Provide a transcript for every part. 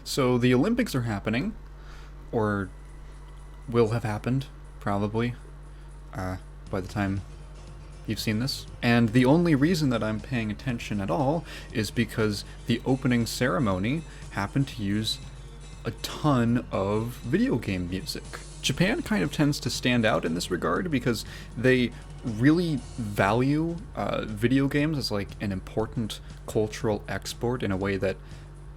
So the Olympics are happening, or will have happened, probably, by the time you've seen this. And the only reason that I'm paying attention at all is because the opening ceremony happened to use a ton of video game music. Japan kind of tends to stand out in this regard because they really value video games as like an important cultural export in a way that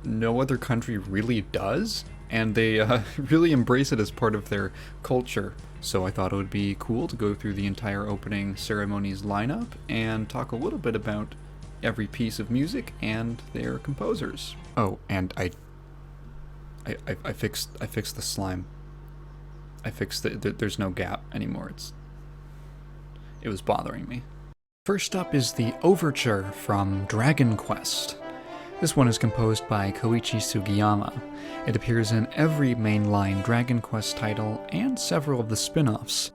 no other country really does, and they really embrace it as part of their culture. So I thought it would be cool to go through the entire opening ceremony's lineup and talk a little bit about every piece of music and their composers. Oh, and I fixed the slime. I fixed there's no gap anymore. It was bothering me. First up is the Overture from Dragon Quest. This one is composed by Koichi Sugiyama. It appears in every mainline Dragon Quest title and several of the spin-offs.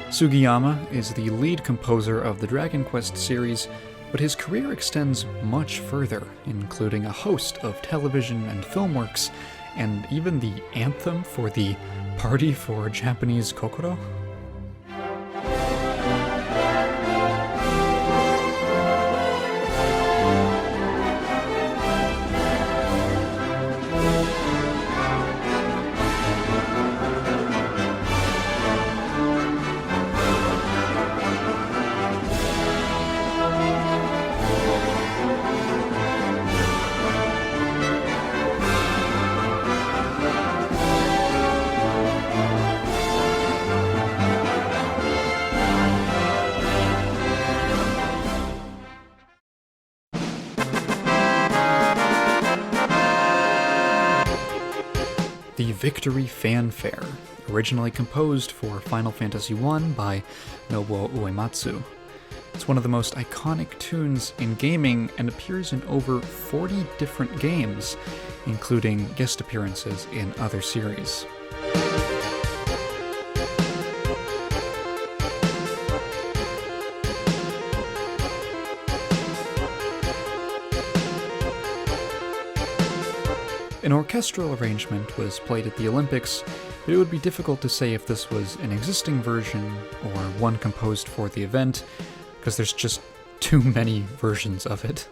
Sugiyama is the lead composer of the Dragon Quest series, but his career extends much further, including a host of television and film works, and even the anthem for the Party for Japanese Kokoro. The Victory Fanfare, originally composed for Final Fantasy I by Nobuo Uematsu. It's one of the most iconic tunes in gaming and appears in over 40 different games, including guest appearances in other series. An orchestral arrangement was played at the Olympics, but it would be difficult to say if this was an existing version or one composed for the event, because there's just too many versions of it.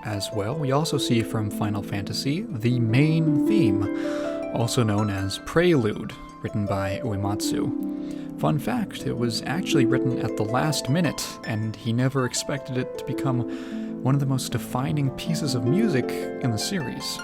As well, we also see from Final Fantasy the main theme, also known as Prelude, written by Uematsu. Fun fact, it was actually written at the last minute, and he never expected it to become one of the most defining pieces of music in the series.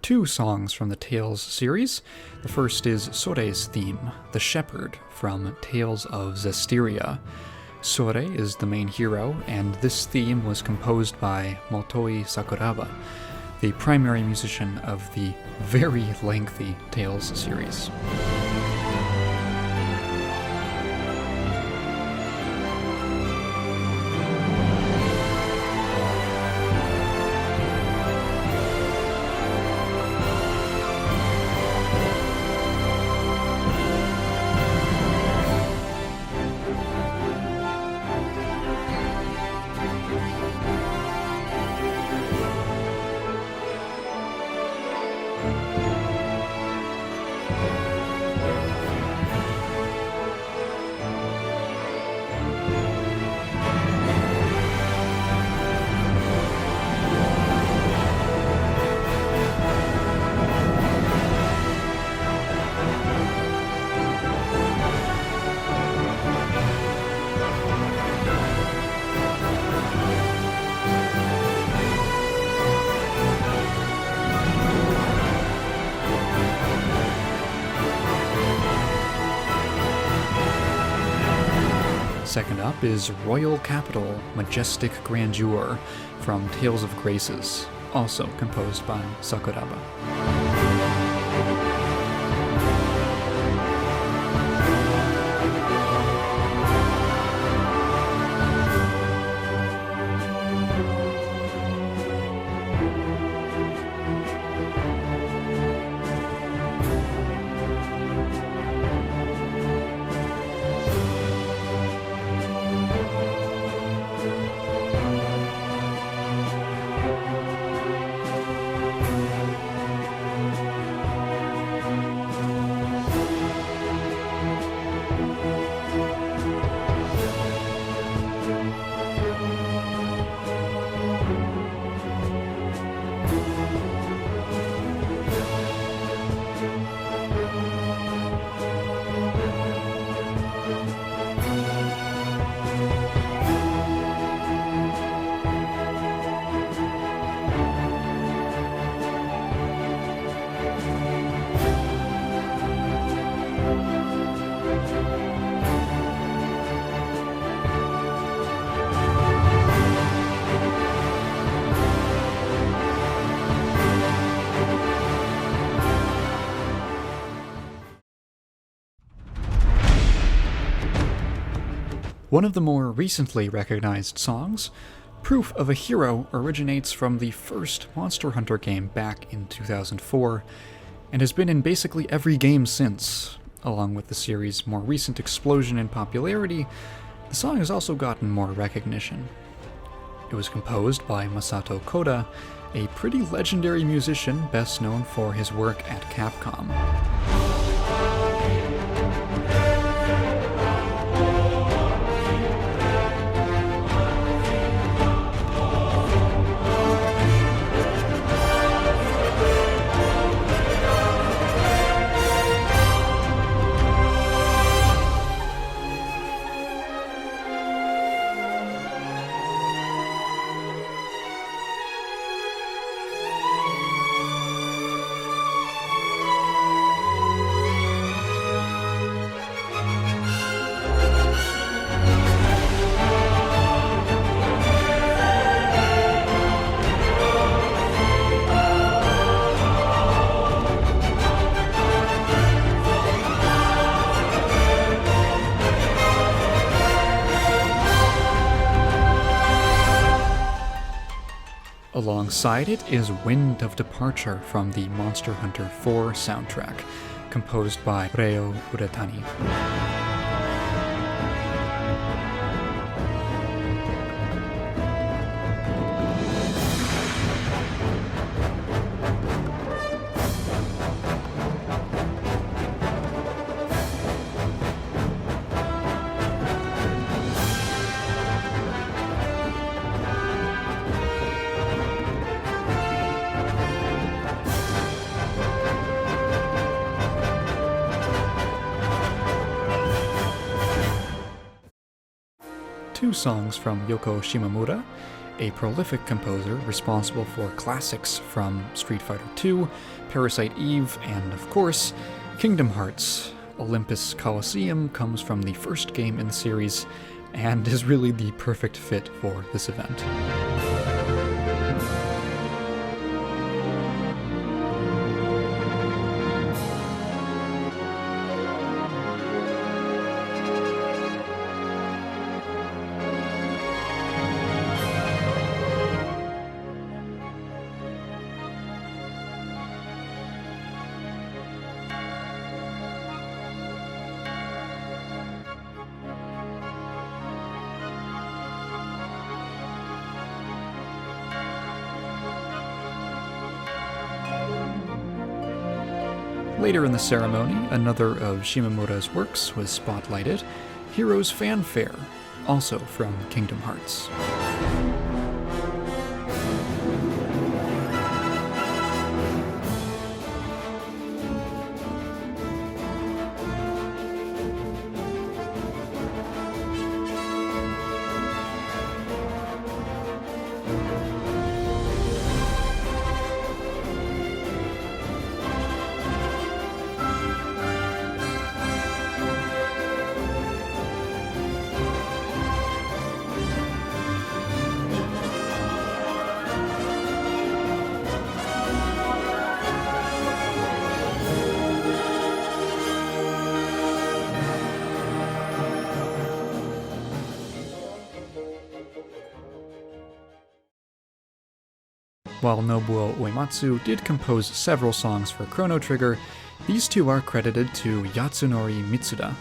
two songs from the Tales series. The first is Sorey's theme, The Shepherd, from Tales of Zestiria. Sorey is the main hero, and this theme was composed by Motoi Sakuraba, the primary musician of the very lengthy Tales series. Second up is Royal Capital, Majestic Grandeur, from Tales of Graces, also composed by Sakuraba. One of the more recently recognized songs, Proof of a Hero, originates from the first Monster Hunter game back in 2004, and has been in basically every game since. Along with the series' more recent explosion in popularity, the song has also gotten more recognition. It was composed by Masato Koda, a pretty legendary musician best known for his work at Capcom. Alongside it is Wind of Departure from the Monster Hunter 4 soundtrack, composed by Reo Uretani. Two songs from Yoko Shimomura, a prolific composer responsible for classics from Street Fighter II, Parasite Eve, and of course, Kingdom Hearts. Olympus Coliseum comes from the first game in the series and is really the perfect fit for this event. Later in the ceremony, another of Shimomura's works was spotlighted, Hero's Fanfare, also from Kingdom Hearts. While Nobuo Uematsu did compose several songs for Chrono Trigger, these two are credited to Yasunori Mitsuda,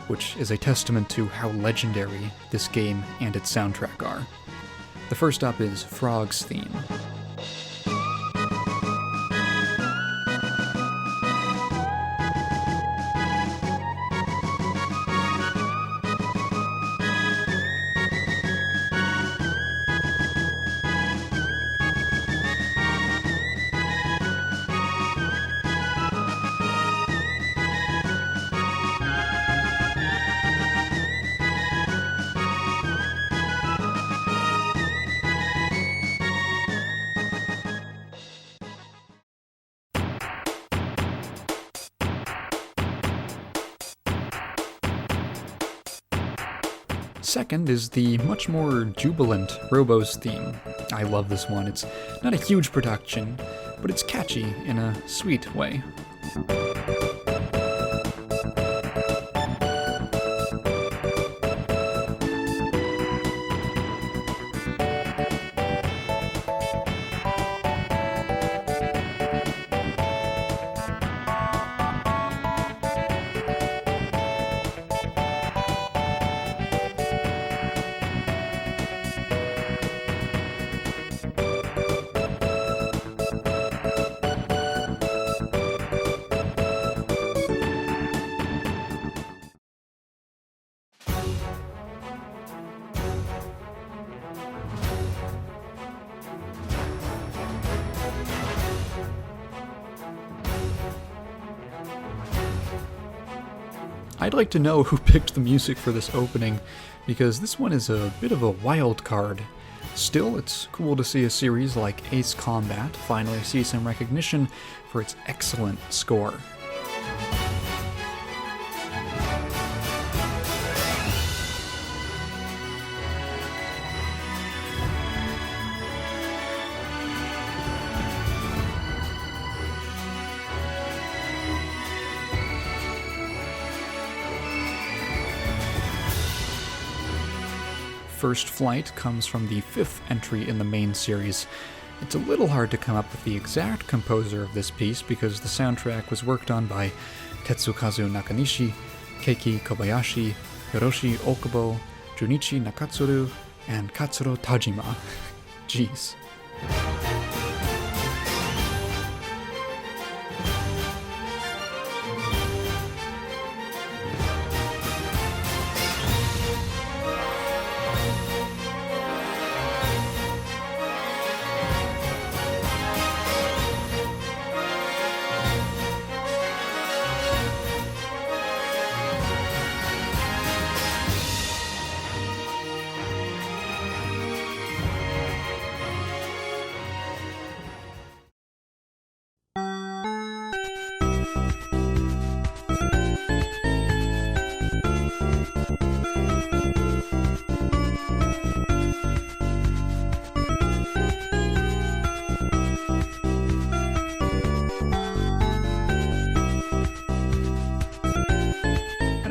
which is a testament to how legendary this game and its soundtrack are. The first up is Frog's theme. Second is the much more jubilant Robos theme. I love this one. It's not a huge production, but it's catchy in a sweet way. I'd like to know who picked the music for this opening, because this one is a bit of a wild card. Still, it's cool to see a series like Ace Combat finally see some recognition for its excellent score. First Flight comes from the fifth entry in the main series. It's a little hard to come up with the exact composer of this piece because the soundtrack was worked on by Tetsukazu Nakanishi, Keiki Kobayashi, Hiroshi Okubo, Junichi Nakatsuru, and Katsuro Tajima. Jeez.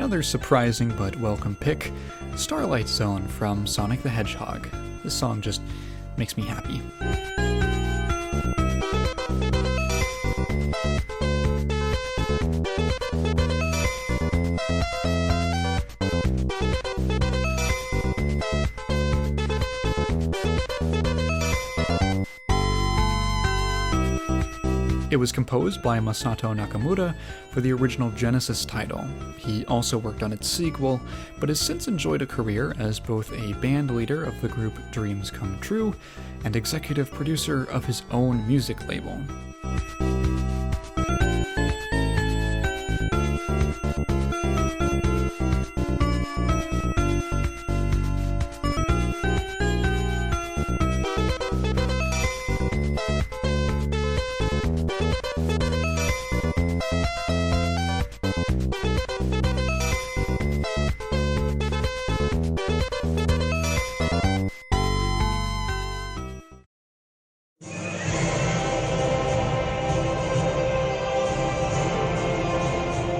another surprising but welcome pick, Starlight Zone from Sonic the Hedgehog. This song just makes me happy. It was composed by Masato Nakamura for the original Genesis title. He also worked on its sequel, but has since enjoyed a career as both a band leader of the group Dreams Come True and executive producer of his own music label.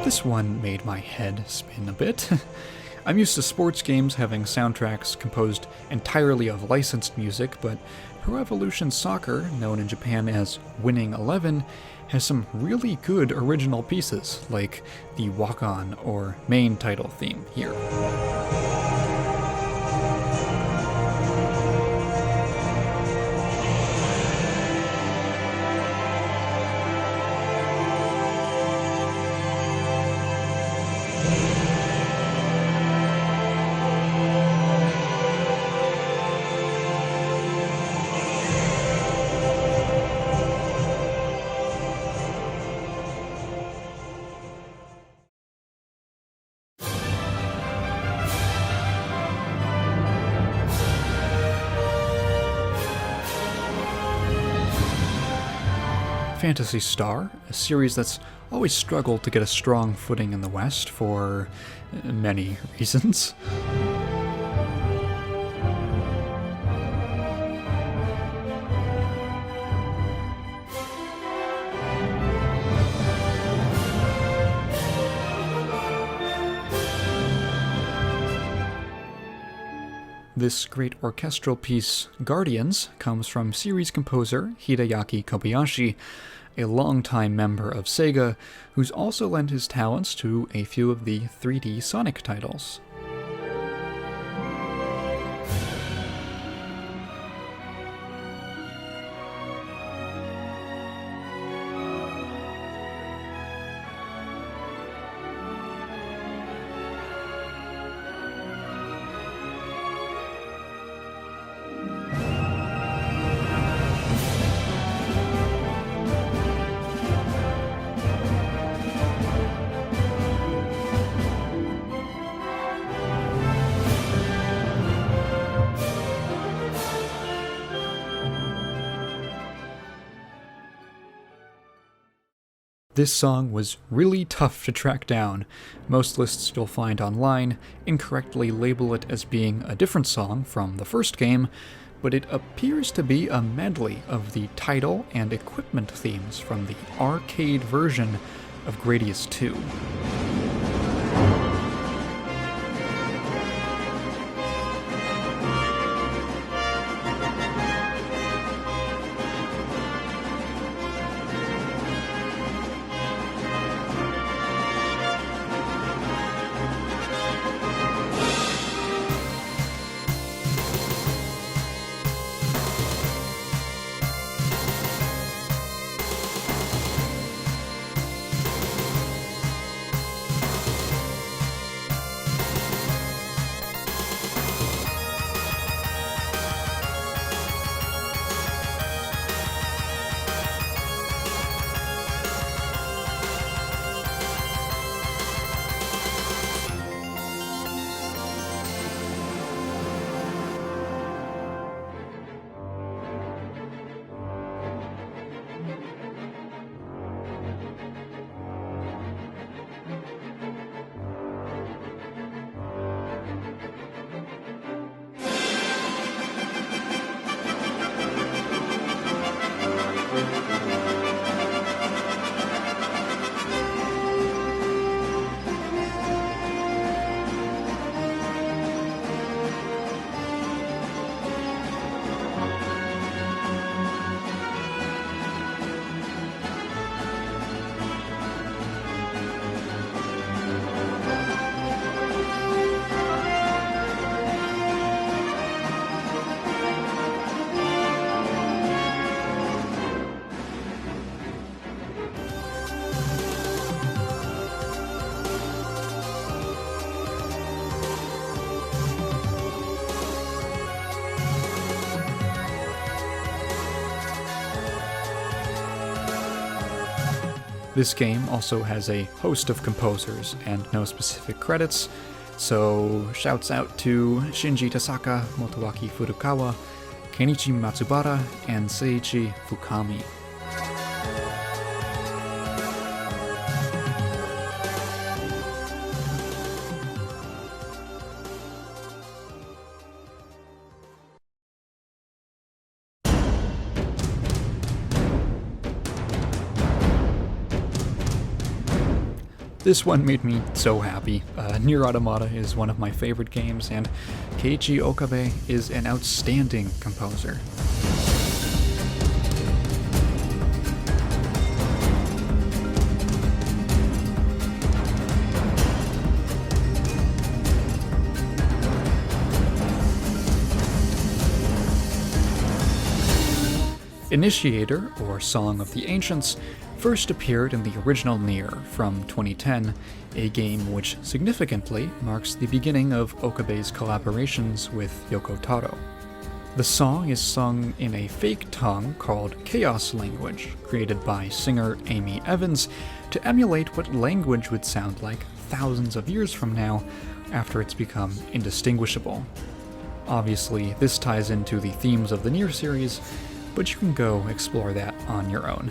This one made my head spin a bit. I'm used to sports games having soundtracks composed entirely of licensed music, but Pro Evolution Soccer, known in Japan as Winning 11, has some really good original pieces, like the walk-on or main title theme here. Phantasy Star, a series that's always struggled to get a strong footing in the West for many reasons. This great orchestral piece, Guardians, comes from series composer Hideaki Kobayashi, a longtime member of Sega, who's also lent his talents to a few of the 3D Sonic titles. This song was really tough to track down. Most lists you'll find online incorrectly label it as being a different song from the first game, but it appears to be a medley of the title and equipment themes from the arcade version of Gradius II. This game also has a host of composers and no specific credits, so shouts out to Shinji Tasaka, Motoaki Furukawa, Kenichi Matsubara, and Seiichi Fukami. This one made me so happy. Nier Automata is one of my favorite games, and Keiichi Okabe is an outstanding composer. Initiator, or Song of the Ancients, first appeared in the original Nier from 2010, a game which significantly marks the beginning of Okabe's collaborations with Yoko Taro. The song is sung in a fake tongue called Chaos Language, created by singer Amy Evans to emulate what language would sound like thousands of years from now after it's become indistinguishable. Obviously, this ties into the themes of the Nier series, but you can go explore that on your own.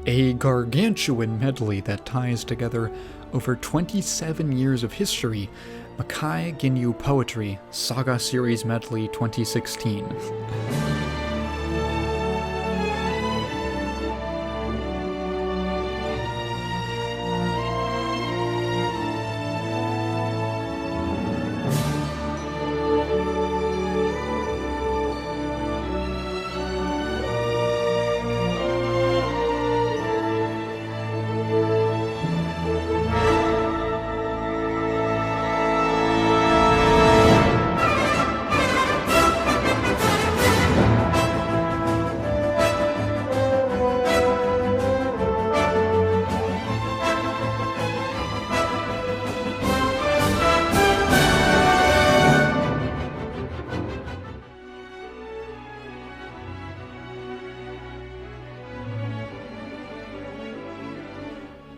A gargantuan medley that ties together over 27 years of history, Makai Ginyu Poetry, Saga Series Medley 2016.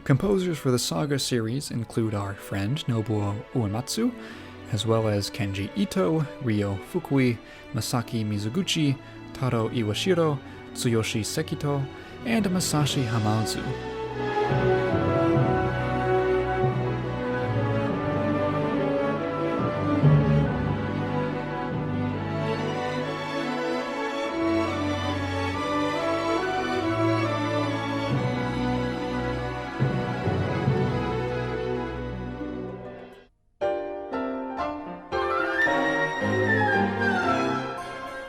Composers for the Saga series include our friend Nobuo Uematsu, as well as Kenji Ito, Ryo Fukui, Masaki Mizuguchi, Taro Iwashiro, Tsuyoshi Sekito, and Masashi Hamauzu.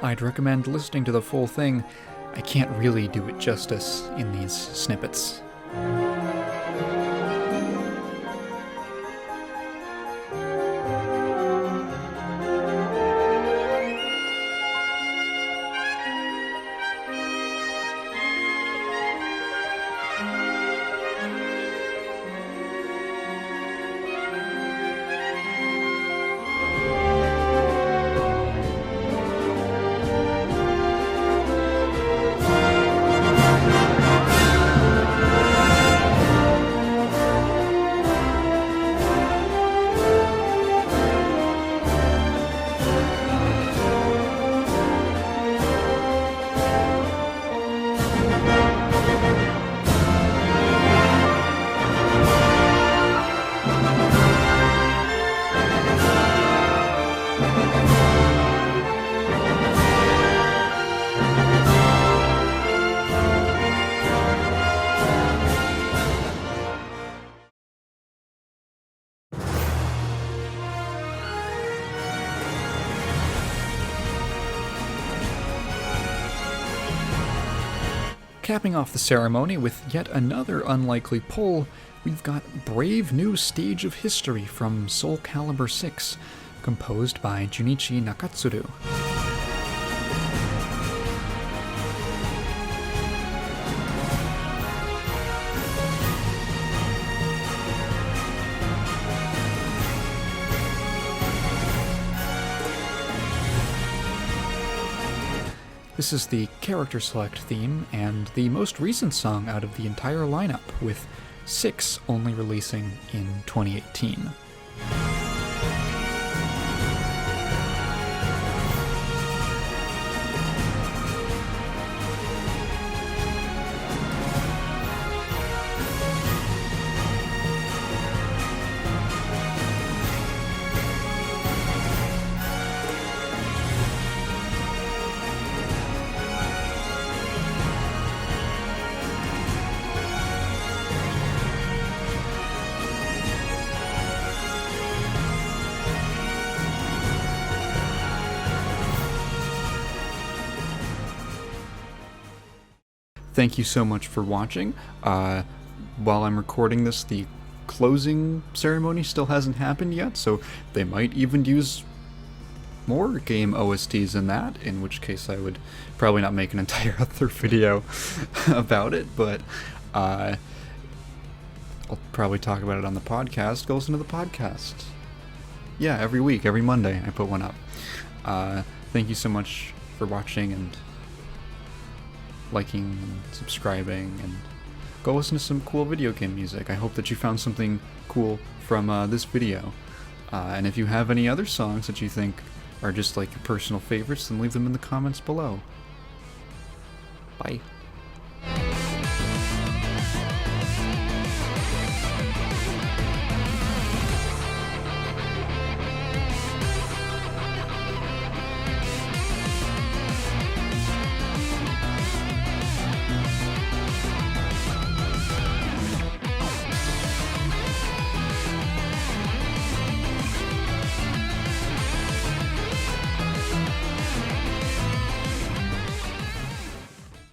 I'd recommend listening to the full thing. I can't really do it justice in these snippets. Capping off the ceremony with yet another unlikely pull, we've got Brave New Stage of History from Soul Calibur 6, composed by Junichi Nakatsuru. This is the character select theme and the most recent song out of the entire lineup, with 6 only releasing in 2018. Thank you so much for watching. While I'm recording this, the closing ceremony still hasn't happened yet, so they might even use more game OSTs than that, in which case I would probably not make an entire other video about it, but I'll probably talk about it on the podcast. Go listen to the podcast. Yeah, every week, every Monday, I put one up. Thank you so much for watching and liking and subscribing, and go listen to some cool video game music. I hope that you found something cool from this video. And if you have any other songs that you think are just like your personal favorites, then leave them in the comments below. Bye.